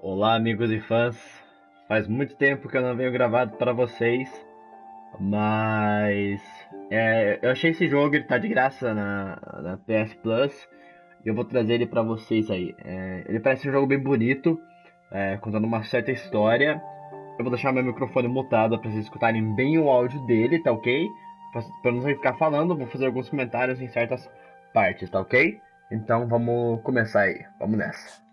Olá, amigos e fãs. Faz muito tempo que eu não venho gravado para vocês, mas eu achei esse jogo, ele tá de graça na PS Plus e eu vou trazer ele para vocês aí. Ele parece um jogo bem bonito, contando uma certa história. Eu vou deixar meu microfone mutado para vocês escutarem bem o áudio dele, tá ok? Para não ficar falando, vou fazer alguns comentários em certas partes, tá ok? Então vamos começar aí, vamos nessa.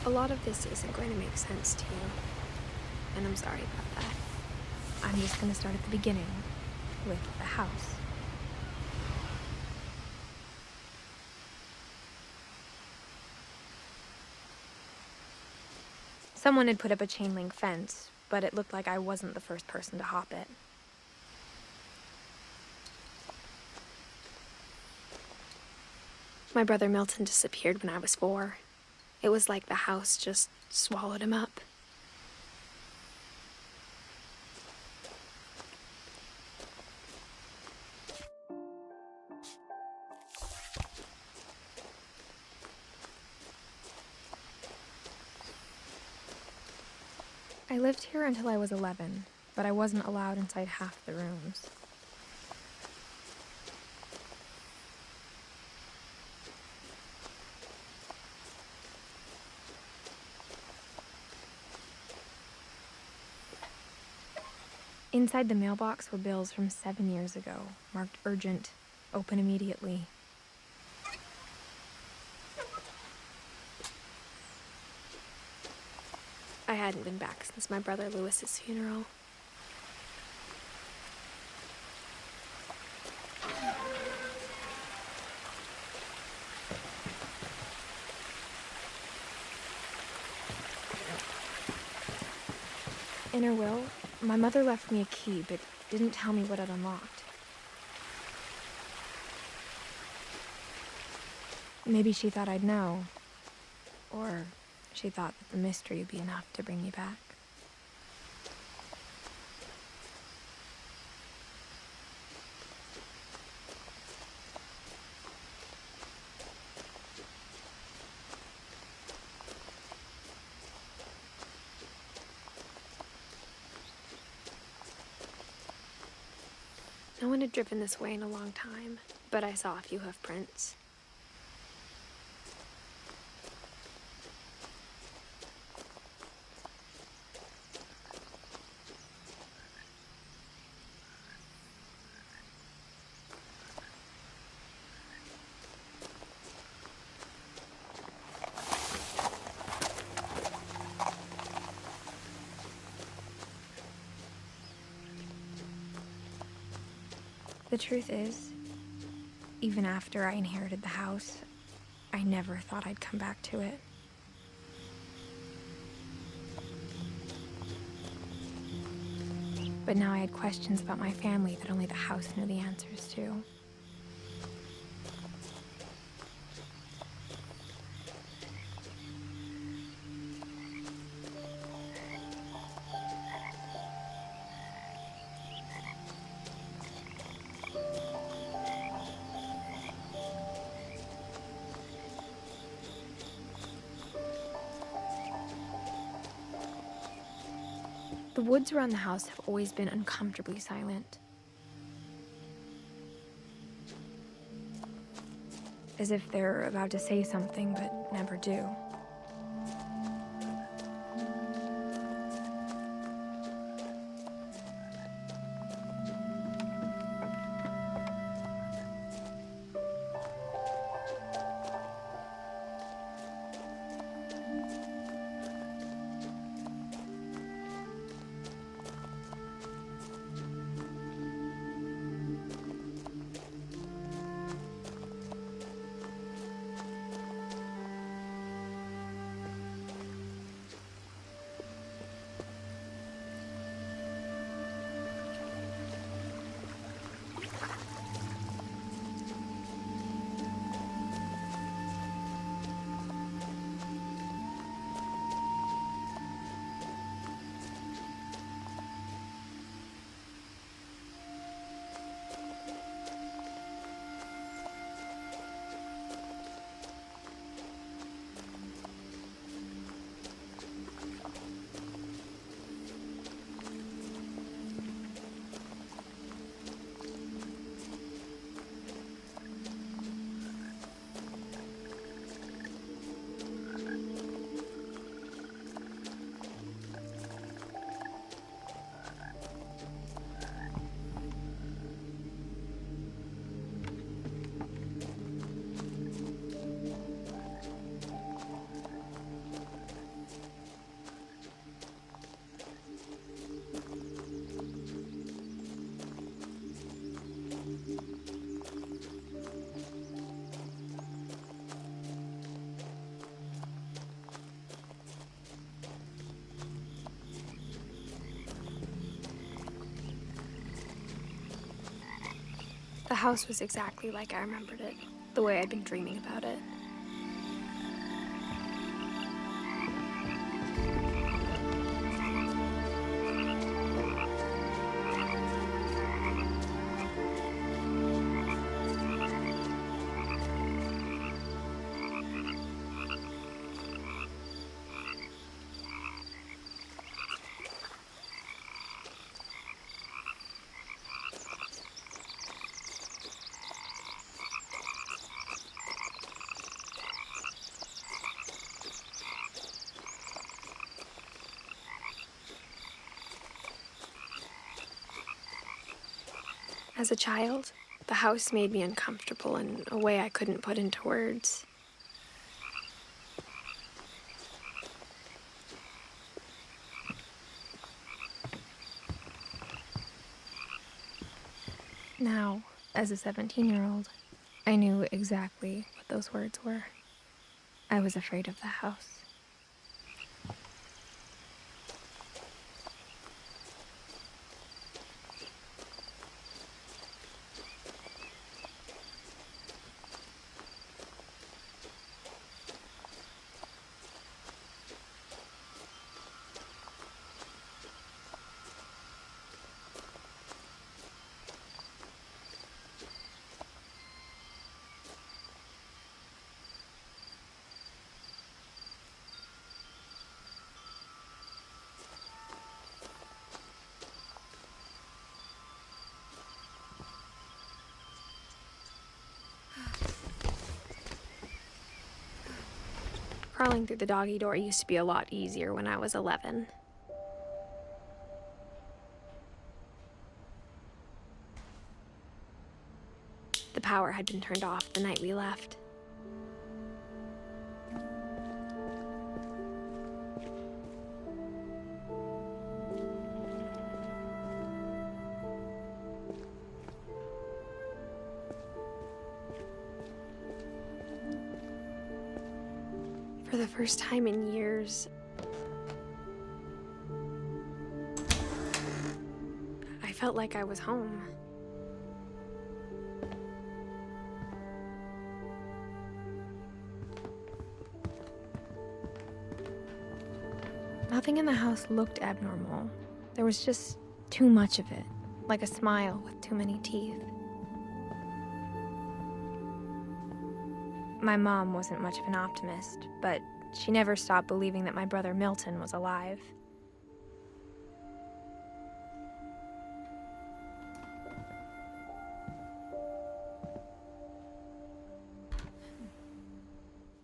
A lot of this isn't going to make sense to you, and I'm sorry about that. I'm just going to start at the beginning, with the house. Someone had put up a chain link fence, but it looked like I wasn't the first person to hop it. My brother Milton disappeared when I was 4. It was like the house just swallowed him up. I lived here until I was 11, but I wasn't allowed inside half the rooms. Inside the mailbox were bills from 7 years ago, marked urgent, open immediately. I hadn't been back since my brother Lewis's funeral. In her will, my mother left me a key, but didn't tell me what it unlocked. Maybe she thought I'd know. Or she thought that the mystery would be enough to bring me back. No one had driven this way in a long time, but I saw a few hoof prints. The truth is, even after I inherited the house, I never thought I'd come back to it. But now I had questions about my family that only the house knew the answers to. The woods around the house have always been uncomfortably silent. As if they're about to say something, but never do. The house was exactly like I remembered it, the way I'd been dreaming about it. As a child, the house made me uncomfortable in a way I couldn't put into words. Now, as a 17-year-old, I knew exactly what those words were. I was afraid of the house. Crawling through the doggy door used to be a lot easier when I was 11. The power had been turned off the night we left. For the first time in years, I felt like I was home. Nothing in the house looked abnormal. There was just too much of it, like a smile with too many teeth. My mom wasn't much of an optimist, but she never stopped believing that my brother Milton was alive.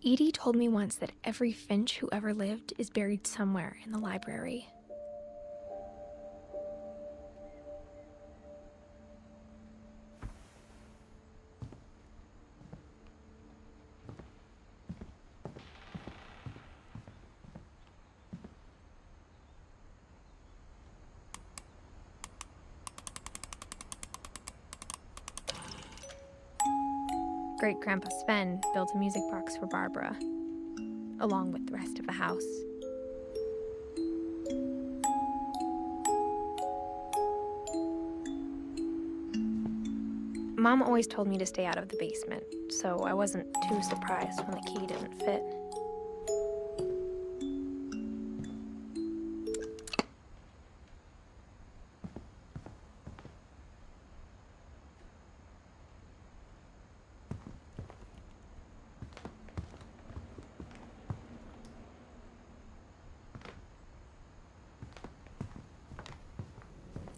Edie told me once that every Finch who ever lived is buried somewhere in the library. Great-Grandpa Sven built a music box for Barbara, along with the rest of the house. Mom always told me to stay out of the basement, so I wasn't too surprised when the key didn't fit.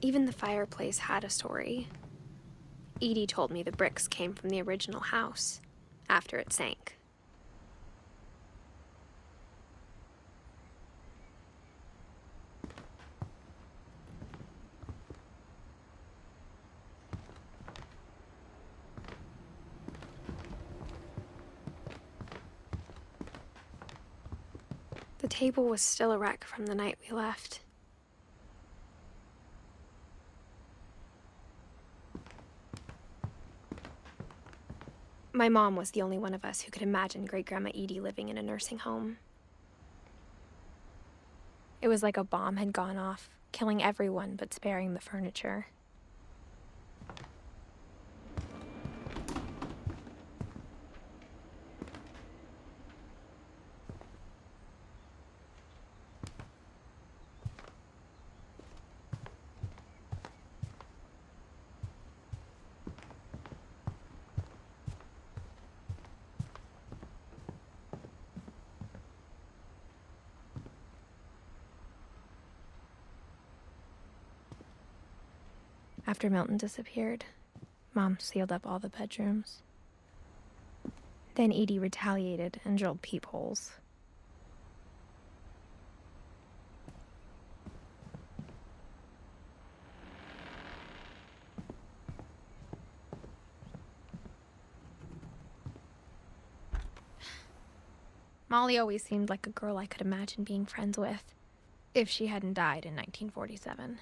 Even the fireplace had a story. Edie told me the bricks came from the original house, after it sank. The table was still a wreck from the night we left. My mom was the only one of us who could imagine Great-Grandma Edie living in a nursing home. It was like a bomb had gone off, killing everyone but sparing the furniture. After Milton disappeared, Mom sealed up all the bedrooms. Then Edie retaliated and drilled peepholes. Molly always seemed like a girl I could imagine being friends with, if she hadn't died in 1947.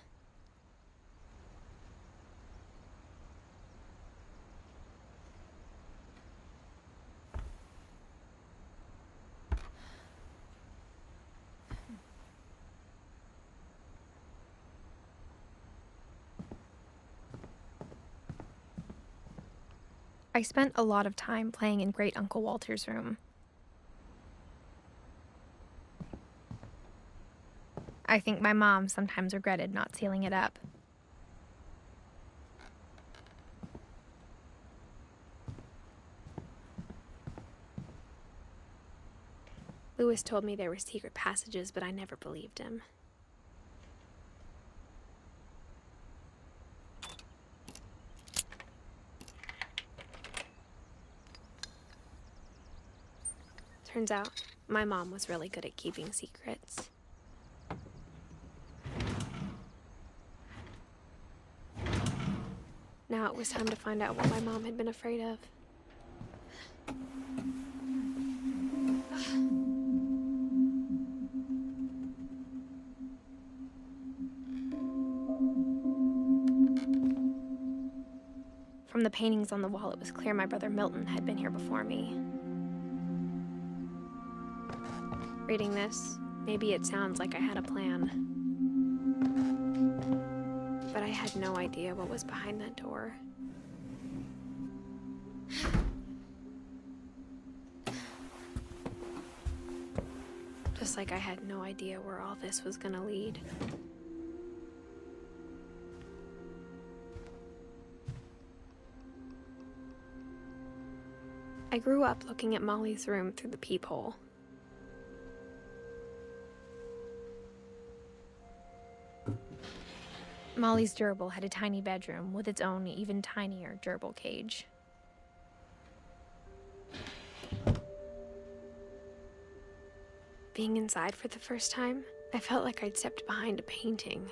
I spent a lot of time playing in Great Uncle Walter's room. I think my mom sometimes regretted not sealing it up. Lewis told me there were secret passages, but I never believed him. Turns out, my mom was really good at keeping secrets. Now it was time to find out what my mom had been afraid of. From the paintings on the wall, it was clear my brother Milton had been here before me. Reading this, maybe it sounds like I had a plan. But I had no idea what was behind that door. Just like I had no idea where all this was gonna lead. I grew up looking at Molly's room through the peephole. Molly's gerbil had a tiny bedroom with its own even tinier gerbil cage. Being inside for the first time, I felt like I'd stepped behind a painting.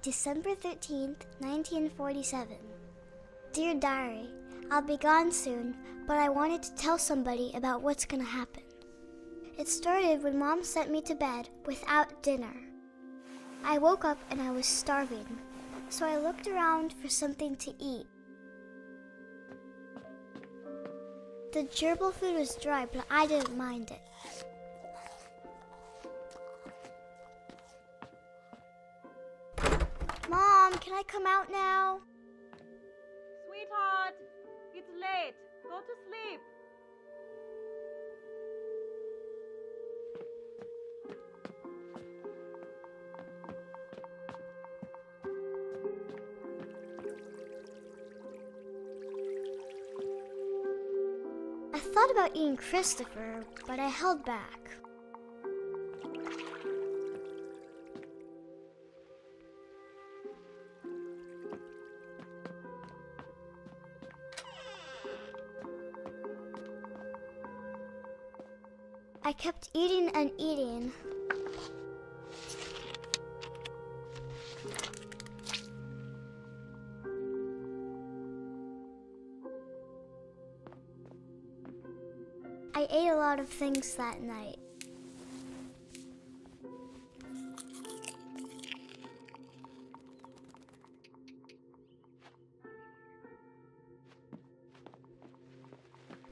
December 13th, 1947. Dear Diary, I'll be gone soon, but I wanted to tell somebody about what's gonna happen. It started when Mom sent me to bed without dinner. I woke up and I was starving, so I looked around for something to eat. The gerbil food was dry, but I didn't mind it. Mom, can I come out now? Sweetheart, it's late. Go to sleep. I thought about eating Christopher, but I held back. I kept eating and eating. I ate a lot of things that night.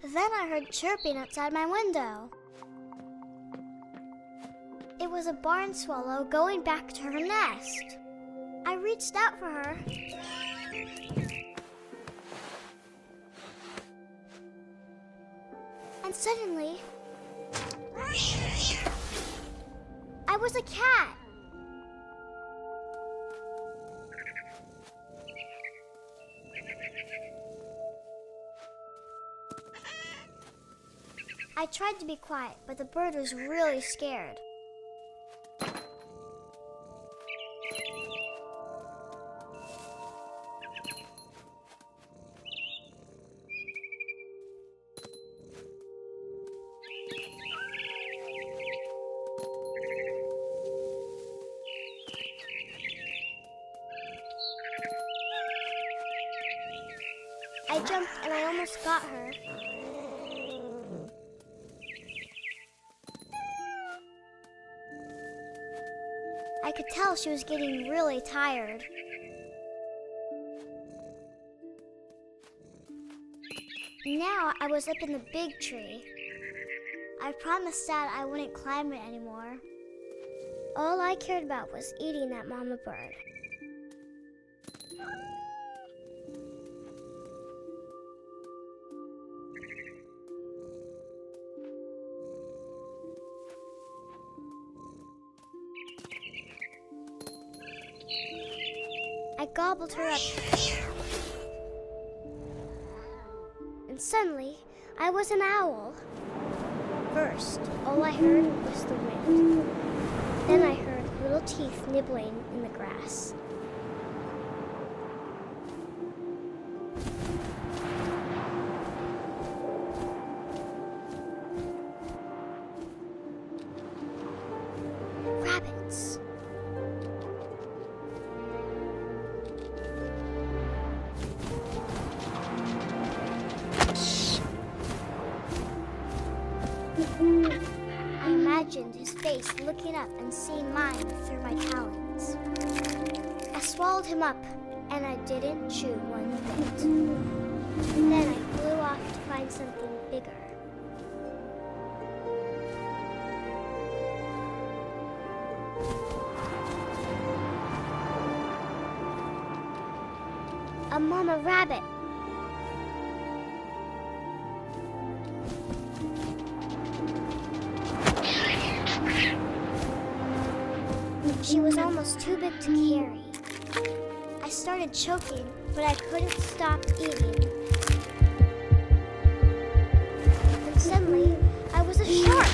Then I heard chirping outside my window. It was a barn swallow going back to her nest. I reached out for her. And suddenly, I was a cat. I tried to be quiet, but the bird was really scared. I jumped and I almost got her. I could tell she was getting really tired. Now I was up in the big tree. I promised Dad I wouldn't climb it anymore. All I cared about was eating that mama bird. I gobbled her up. And suddenly, I was an owl. First, all I heard was the wind. Then I heard little teeth nibbling in the grass. Rabbits. I imagined his face looking up and seeing mine through my talons. I swallowed him up, and I didn't chew one bit. Then I flew off to find something bigger. A mama rabbit. She was almost too big to carry. I started choking, but I couldn't stop eating. And suddenly, I was a shark.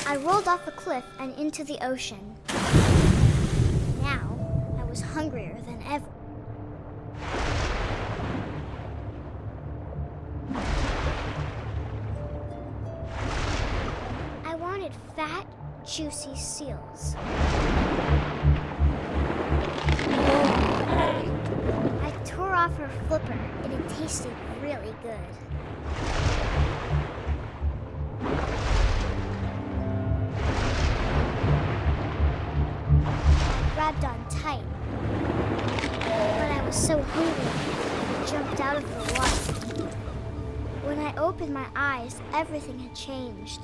I rolled off a cliff and into the ocean. Now, I was hungrier than ever. I wanted fat, juicy seals. I tore off her flipper, and it tasted really good. Grabbed on tight, but I was so hungry, I jumped out of the water. When I opened my eyes, everything had changed.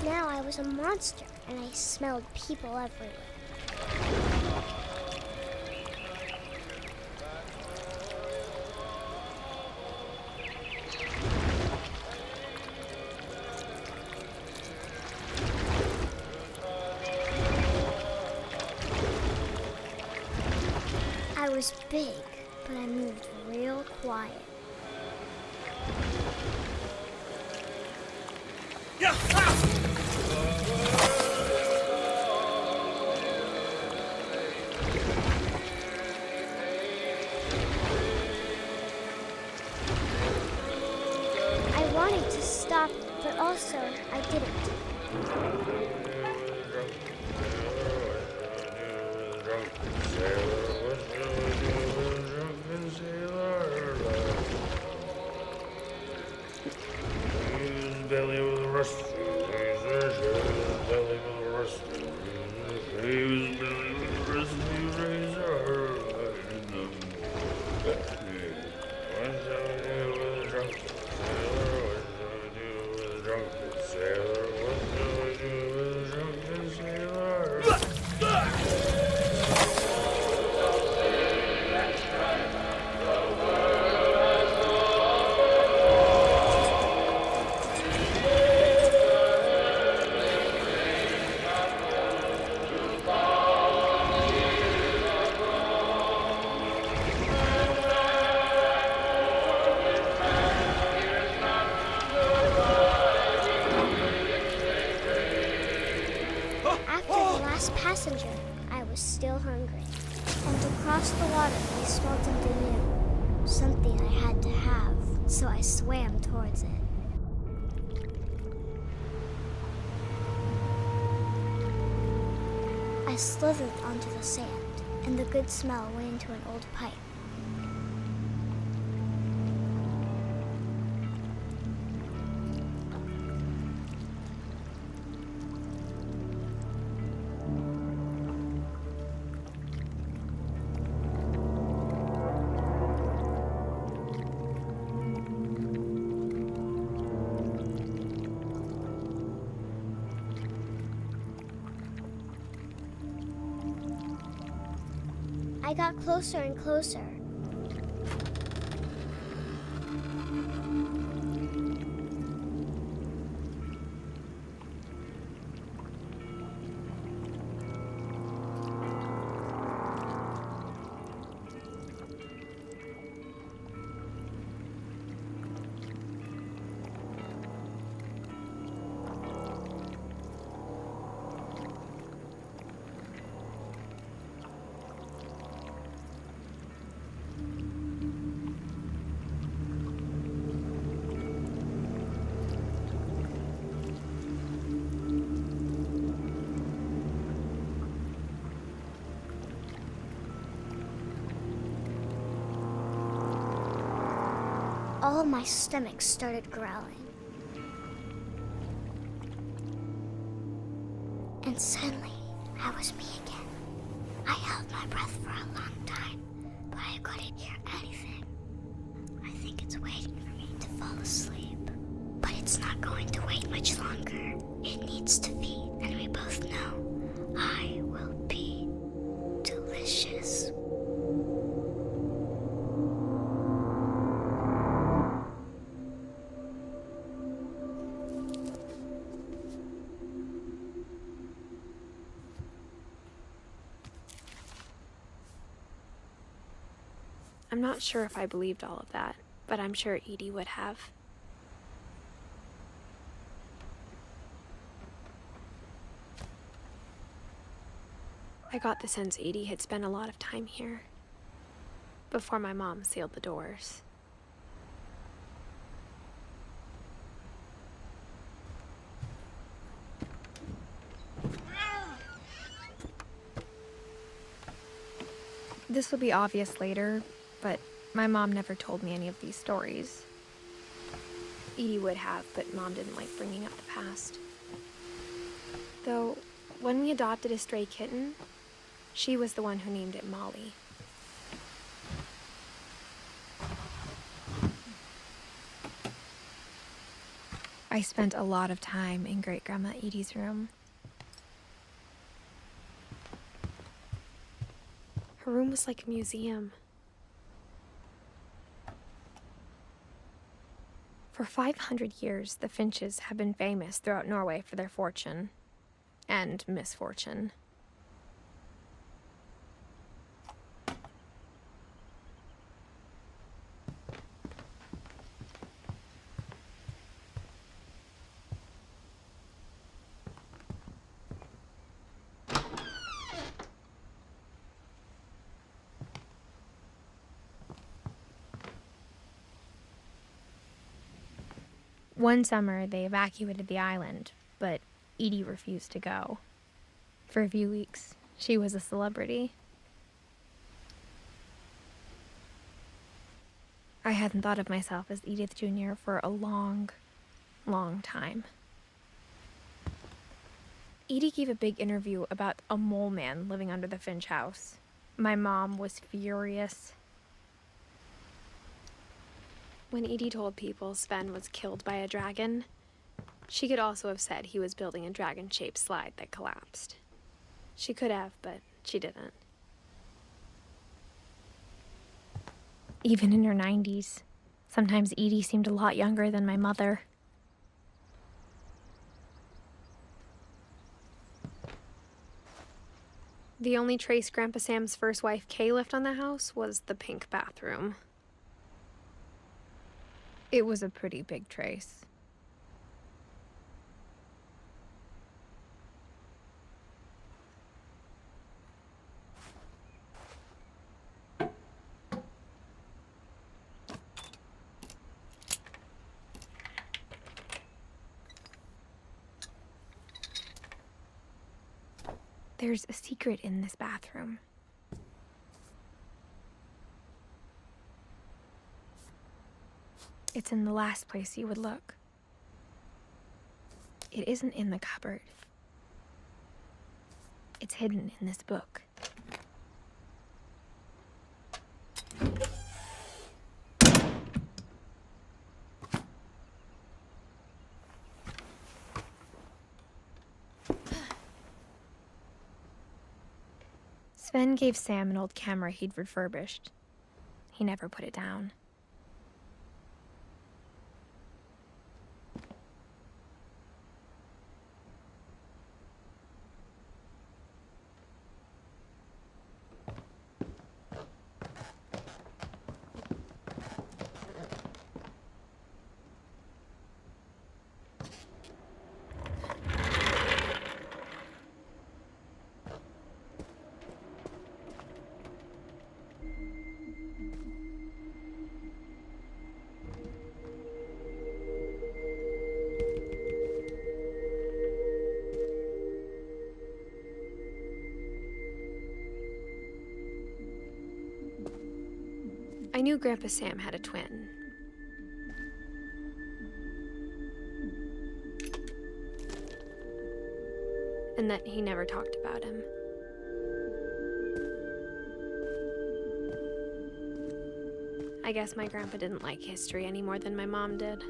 Now I was a monster, and I smelled people everywhere. I was big, but I moved real quiet. I wanted to stop, but also I didn't. last passenger, I was still hungry. And across the water, I smelled something new. Something I had to have, so I swam towards it. I slithered onto the sand, and the good smell went into an old pipe. I got closer and closer. All of my stomach started growling. And suddenly, I was me again. I held my breath for a long time, but I couldn't hear anything. I think it's waiting for me to fall asleep. But it's not going to wait much longer. It needs to feed, and we both know I will be delicious. I'm not sure if I believed all of that, but I'm sure Edie would have. I got the sense Edie had spent a lot of time here, before my mom sealed the doors. This will be obvious later, but my mom never told me any of these stories. Edie would have, but Mom didn't like bringing up the past. Though, when we adopted a stray kitten, she was the one who named it Molly. I spent a lot of time in Great-Grandma Edie's room. Her room was like a museum. For 500 years, the Finches have been famous throughout Norway for their fortune and misfortune. One summer, they evacuated the island, but Edie refused to go. For a few weeks, she was a celebrity. I hadn't thought of myself as Edith Jr. for a long, long time. Edie gave a big interview about a mole man living under the Finch house. My mom was furious. When Edie told people Sven was killed by a dragon, she could also have said he was building a dragon-shaped slide that collapsed. She could have, but she didn't. Even in her 90s, sometimes Edie seemed a lot younger than my mother. The only trace Grandpa Sam's first wife, Kay, left on the house was the pink bathroom. It was a pretty big trace. There's a secret in this bathroom. It's in the last place you would look. It isn't in the cupboard. It's hidden in this book. Sven gave Sam an old camera he'd refurbished. He never put it down. I knew Grandpa Sam had a twin. And that he never talked about him. I guess my grandpa didn't like history any more than my mom did.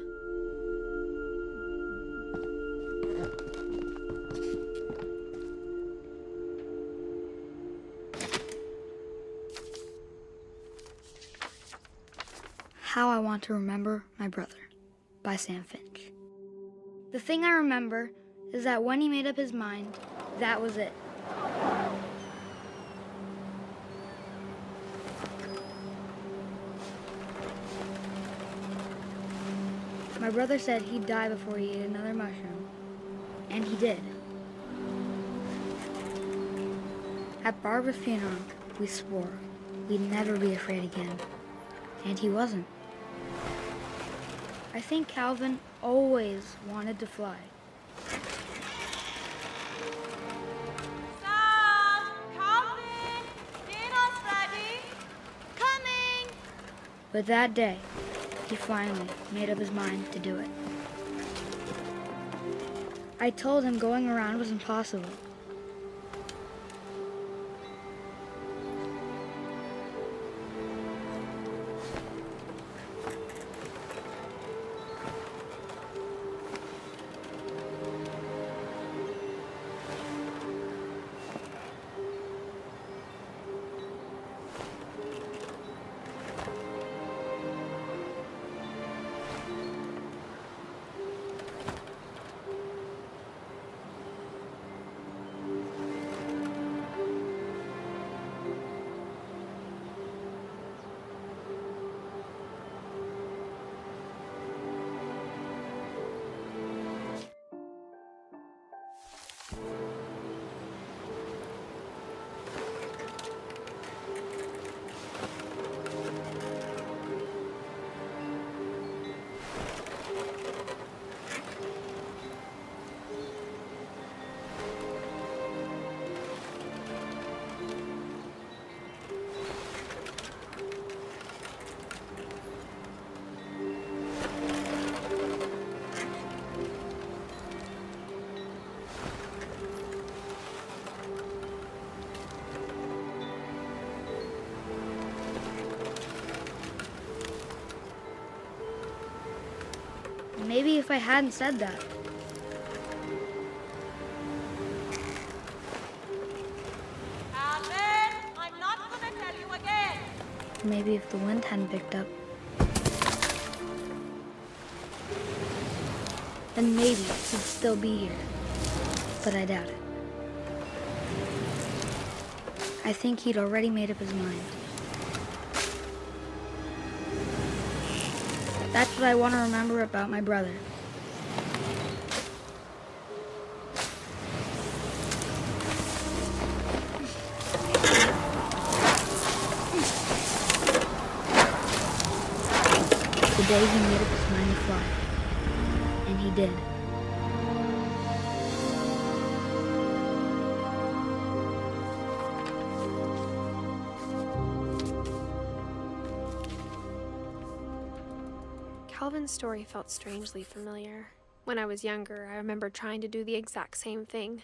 How I Want to Remember My Brother by Sam Finch. The thing I remember is that when he made up his mind, that was it. My brother said he'd die before he ate another mushroom, and he did. At Barbara's funeral, we swore we'd never be afraid again, and he wasn't. I think Calvin always wanted to fly. Sam! Calvin! Dinner's ready! Coming! But that day, he finally made up his mind to do it. I told him going around was impossible. Maybe if I hadn't said that. Calvin! I'm not gonna tell you again! Maybe if the wind hadn't picked up. Then maybe he'd still be here. But I doubt it. I think he'd already made up his mind. That's what I want to remember about my brother. The day he made up his mind to fly. And he did. Calvin's story felt strangely familiar. When I was younger, I remember trying to do the exact same thing.